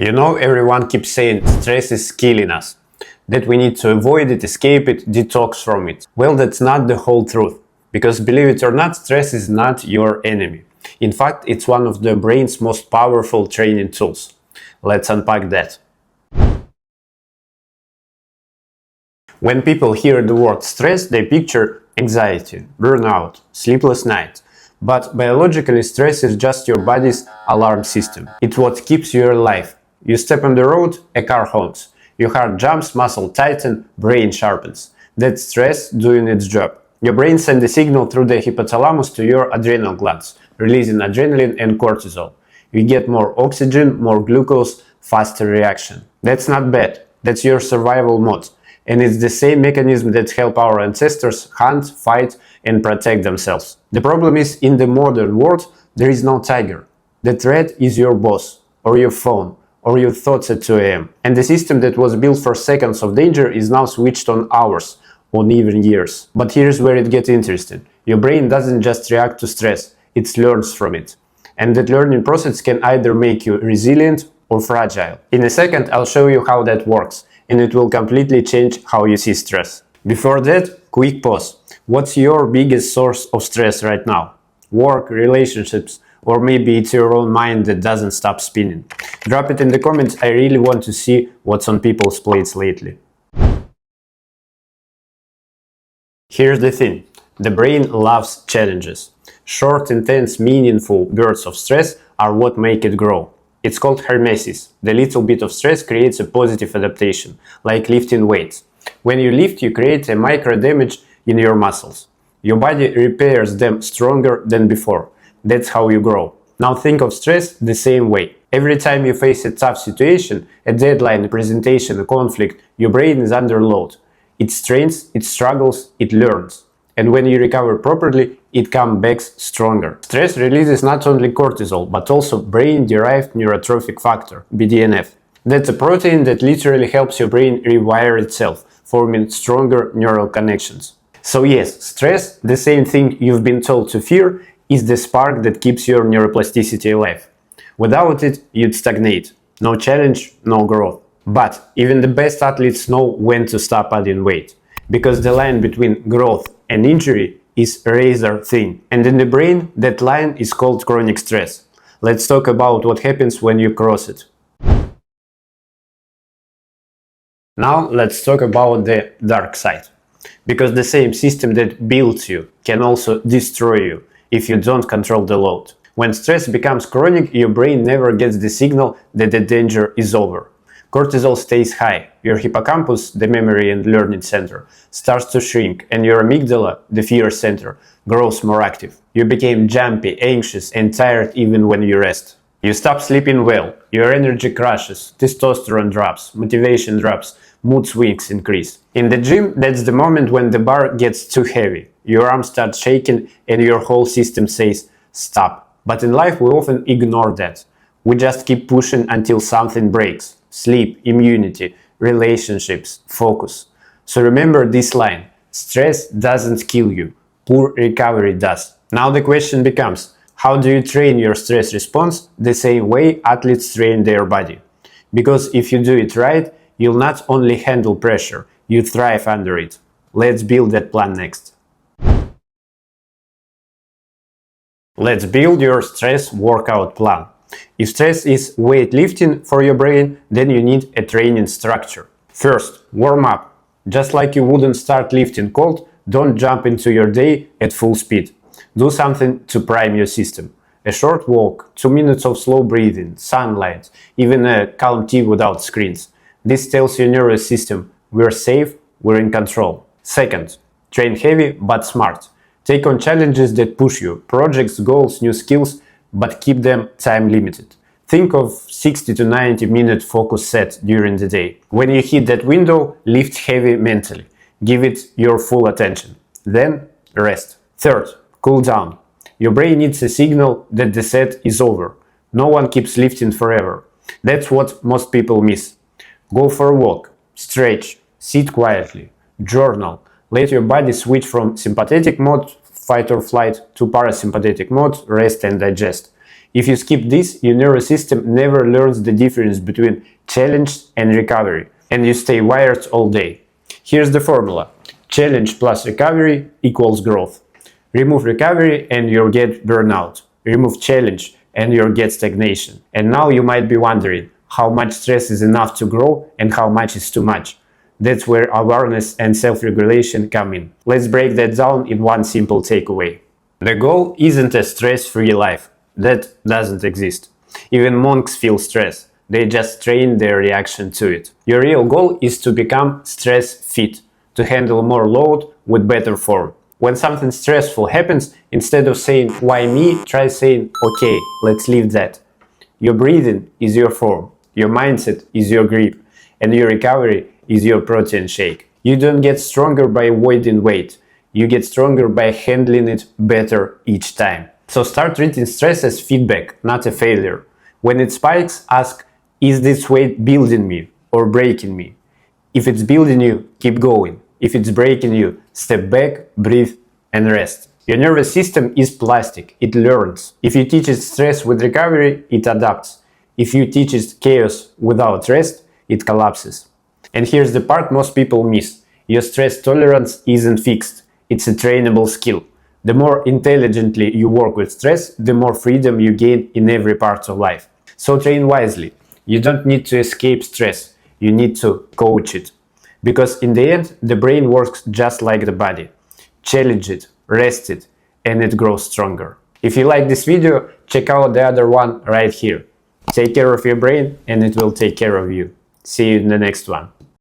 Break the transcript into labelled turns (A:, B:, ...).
A: You know, everyone keeps saying stress is killing us, that we need to avoid it, escape it, detox from it. Well, that's not the whole truth, because believe it or not, stress is not your enemy. In fact, it's one of the brain's most powerful training tools. Let's unpack that. When people hear the word stress, they picture anxiety, burnout, sleepless nights. But biologically, stress is just your body's alarm system. It's what keeps you alive. You step on the road, a car honks. Your heart jumps, muscle tightens, brain sharpens. That's stress doing its job. Your brain sends a signal through the hypothalamus to your adrenal glands, releasing adrenaline and cortisol. You get more oxygen, more glucose, faster reaction. That's not bad. That's your survival mode. And it's the same mechanism that helped our ancestors hunt, fight, and protect themselves. The problem is, in the modern world, there is no tiger. The threat is your boss, or your phone, or your thoughts at 2 a.m. And the system that was built for seconds of danger is now switched on hours, on even years. But here's where it gets interesting. Your brain doesn't just react to stress, it learns from it. And that learning process can either make you resilient or fragile. In a second, I'll show you how that works, and it will completely change how you see stress. Before that, quick pause. What's your biggest source of stress right now? Work, relationships, or maybe it's your own mind that doesn't stop spinning? Drop it in the comments. I really want to see what's on people's plates lately. Here's the thing. The brain loves challenges. Short, intense, meaningful bursts of stress are what make it grow. It's called hormesis. The little bit of stress creates a positive adaptation, like lifting weights. When you lift, you create a micro damage in your muscles. Your body repairs them stronger than before. That's how you grow. Now think of stress the same way. Every time you face a tough situation, a deadline, a presentation, a conflict, your brain is under load. It strains, it struggles, it learns. And when you recover properly, it comes back stronger. Stress releases not only cortisol, but also brain-derived neurotrophic factor, BDNF. That's a protein that literally helps your brain rewire itself, forming stronger neural connections. So yes, stress, the same thing you've been told to fear, is the spark that keeps your neuroplasticity alive. Without it, you'd stagnate. No challenge, no growth. But even the best athletes know when to stop adding weight, because the line between growth and injury is razor thin. And in the brain, that line is called chronic stress. Let's talk about what happens when you cross it. Now let's talk about the dark side. Because the same system that builds you can also destroy you if you don't control the load. When stress becomes chronic, your brain never gets the signal that the danger is over. Cortisol stays high, your hippocampus, the memory and learning center, starts to shrink, and your amygdala, the fear center, grows more active. You become jumpy, anxious, and tired even when you rest. You stop sleeping well, your energy crashes, testosterone drops, motivation drops, mood swings increase. In the gym, that's the moment when the bar gets too heavy. Your arms start shaking and your whole system says, stop. But in life, we often ignore that. We just keep pushing until something breaks. Sleep, immunity, relationships, focus. So remember this line, stress doesn't kill you, poor recovery does. Now the question becomes, how do you train your stress response the same way athletes train their body? Because if you do it right, you'll not only handle pressure, you thrive under it. Let's build that plan next. Let's build your stress workout plan. If stress is weightlifting for your brain, then you need a training structure. First, warm up. Just like you wouldn't start lifting cold, don't jump into your day at full speed. Do something to prime your system. A short walk, 2 minutes of slow breathing, sunlight, even a calm tea without screens. This tells your nervous system, we're safe, we're in control. Second, train heavy but smart. Take on challenges that push you, projects, goals, new skills, but keep them time limited. Think of 60 to 90 minute focus set during the day. When you hit that window, lift heavy mentally. Give it your full attention. Then rest. Third, cool down. Your brain needs a signal that the set is over. No one keeps lifting forever. That's what most people miss. Go for a walk, stretch, sit quietly, journal. Let your body switch from sympathetic mode, fight or flight, to parasympathetic mode, rest and digest. If you skip this, your nervous system never learns the difference between challenge and recovery, and you stay wired all day. Here's the formula. Challenge plus recovery equals growth. Remove recovery and you'll get burnout. Remove challenge and you'll get stagnation. And now you might be wondering how much stress is enough to grow and how much is too much. That's where awareness and self-regulation come in. Let's break that down in one simple takeaway. The goal isn't a stress-free life. That doesn't exist. Even monks feel stress. They just train their reaction to it. Your real goal is to become stress-fit, to handle more load with better form. When something stressful happens, instead of saying, why me, try saying, okay, let's leave that. Your breathing is your form, your mindset is your grip, and your recovery is your protein shake. You don't get stronger by avoiding weight. You get stronger by handling it better each time. So start treating stress as feedback, not a failure. When it spikes, ask, is this weight building me or breaking me? If it's building you, keep going. If it's breaking you, step back, breathe, and rest. Your nervous system is plastic, it learns. If you teach it stress with recovery, it adapts. If you teach it chaos without rest, it collapses. And here's the part most people miss. Your stress tolerance isn't fixed, it's a trainable skill. The more intelligently you work with stress, the more freedom you gain in every part of life. So train wisely. You don't need to escape stress, you need to coach it. Because in the end, the brain works just like the body. Challenge it, rest it, and it grows stronger. If you like this video, check out the other one right here. Take care of your brain and it will take care of you. See you in the next one.